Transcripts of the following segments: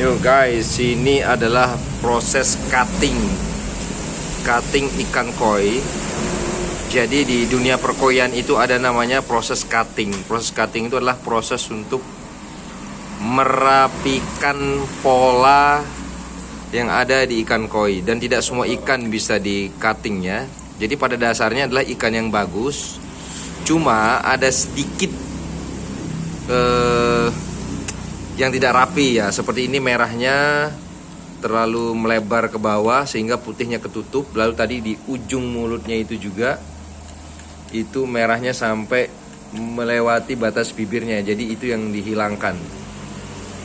Yo guys, ini adalah proses cutting ikan koi. Jadi di dunia perkoian itu ada namanya proses cutting. Proses cutting itu adalah proses untuk merapikan pola yang ada di ikan koi. Dan tidak semua ikan bisa di cutting ya. Jadi pada dasarnya adalah ikan yang bagus. Cuma ada sedikit yang tidak rapi ya, seperti ini merahnya terlalu melebar ke bawah sehingga putihnya ketutup. Lalu tadi di ujung mulutnya itu juga itu merahnya sampai melewati batas bibirnya, jadi itu yang dihilangkan.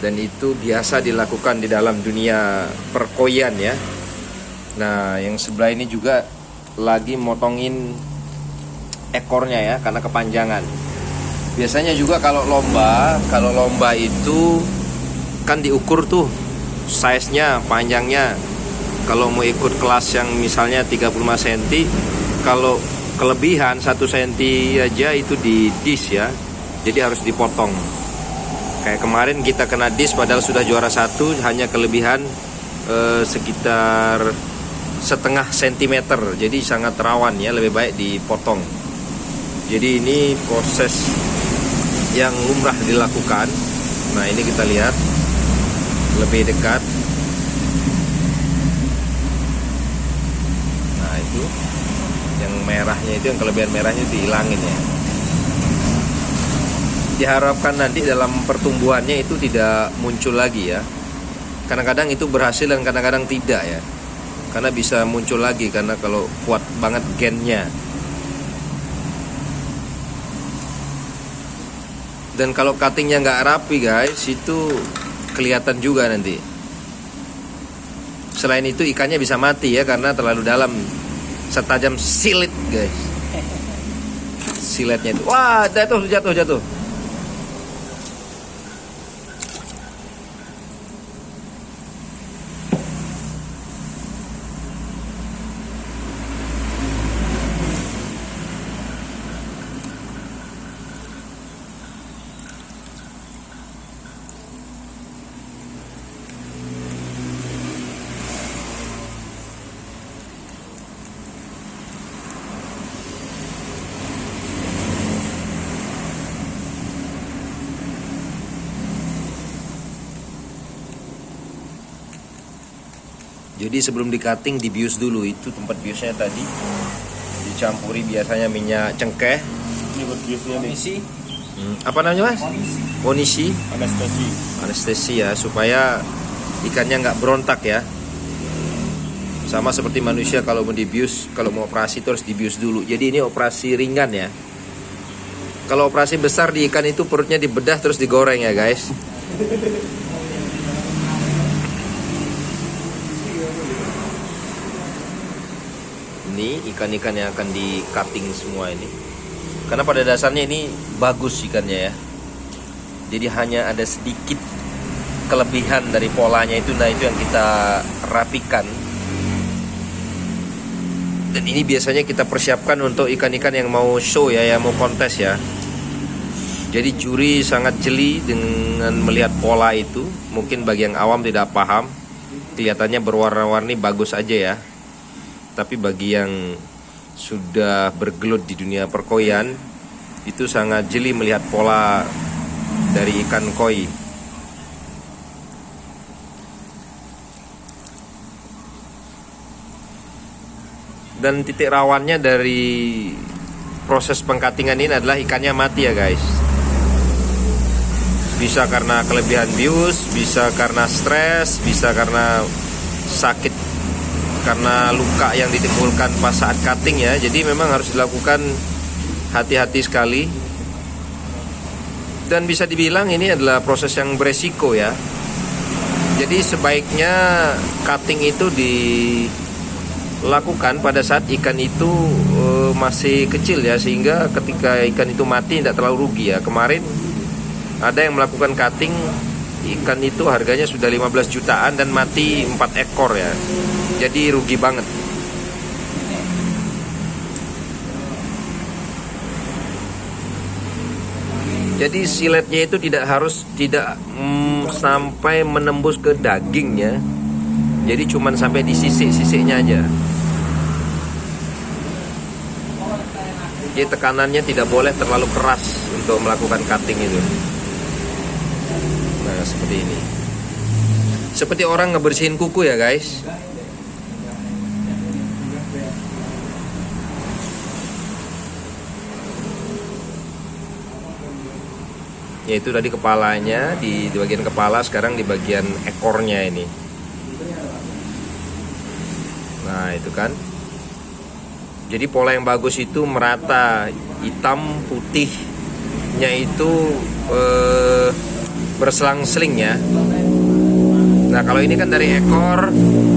Dan itu biasa dilakukan di dalam dunia perkoian ya. Nah yang sebelah ini juga lagi motongin ekornya ya, karena kepanjangan. Biasanya juga kalau lomba itu kan diukur tuh size-nya, panjangnya. Kalau mau ikut kelas yang misalnya 35 cm, kalau kelebihan 1 cm aja itu di dish ya. Jadi harus dipotong. Kayak kemarin kita kena dish padahal sudah juara 1, hanya kelebihan sekitar setengah sentimeter. Jadi sangat rawan ya, lebih baik dipotong. Jadi ini proses yang lumrah dilakukan. Nah ini kita lihat lebih dekat. Nah itu yang merahnya, itu yang kelebihan merahnya dihilangin ya. Diharapkan nanti dalam pertumbuhannya itu tidak muncul lagi ya. Kadang-kadang itu berhasil dan kadang-kadang tidak ya. Karena bisa muncul lagi karena kalau kuat banget gennya. Dan kalau cuttingnya nggak rapi guys, itu kelihatan juga nanti. Selain itu ikannya bisa mati ya, karena terlalu dalam. Setajam silet guys. Siletnya itu. Wah, jatuh. Jadi sebelum di cutting dibius dulu, itu tempat biusnya tadi. Dicampuri biasanya minyak cengkeh. Ini buat biusnya nih. Apa namanya mas? Monisi. Anestesi ya, supaya ikannya nggak berontak ya. Sama seperti manusia kalau mau dibius, kalau mau operasi itu harus dibius dulu. Jadi ini operasi ringan ya. Kalau operasi besar di ikan itu perutnya dibedah terus digoreng ya guys. Ini ikan-ikan yang akan di cutting semua ini, karena pada dasarnya ini bagus ikannya ya. Jadi hanya ada sedikit kelebihan dari polanya itu. Nah itu yang kita rapikan. Dan ini biasanya kita persiapkan untuk ikan-ikan yang mau show ya, yang mau kontes ya. Jadi juri sangat jeli dengan melihat pola itu. Mungkin bagi yang awam tidak paham, kelihatannya berwarna-warni bagus aja ya. Tapi bagi yang sudah bergelut di dunia perkoian, itu sangat jeli melihat pola dari ikan koi. Dan titik rawannya dari proses pengkatingan ini adalah ikannya mati ya guys. Bisa karena kelebihan bius, bisa karena stres, bisa karena sakit, karena luka yang ditimbulkan pas saat cutting ya. Jadi memang harus dilakukan hati-hati sekali. Dan bisa dibilang ini adalah proses yang beresiko ya. Jadi sebaiknya cutting itu dilakukan pada saat ikan itu masih kecil ya, sehingga ketika ikan itu mati tidak terlalu rugi ya. Kemarin ada yang melakukan cutting, ikan itu harganya sudah 15 jutaan dan mati 4 ekor ya. Jadi rugi banget. Jadi siletnya itu tidak sampai menembus ke dagingnya. Jadi cuman sampai di sisik-sisiknya aja. Jadi tekanannya tidak boleh terlalu keras untuk melakukan cutting itu. Nah, seperti ini. Seperti orang ngebersihin kuku ya guys. Yaitu tadi kepalanya, di bagian kepala, sekarang di bagian ekornya ini. Nah itu kan. Jadi pola yang bagus itu merata, hitam putihnya itu berselang-seling ya. Nah kalau ini kan dari ekor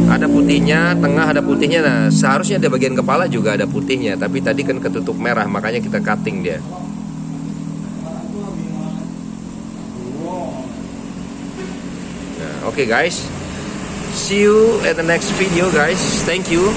ada putihnya, tengah ada putihnya. Nah seharusnya di bagian kepala juga ada putihnya, tapi tadi kan ketutup merah, makanya kita cutting dia. Nah, oke guys, see you at the next video guys. Thank you.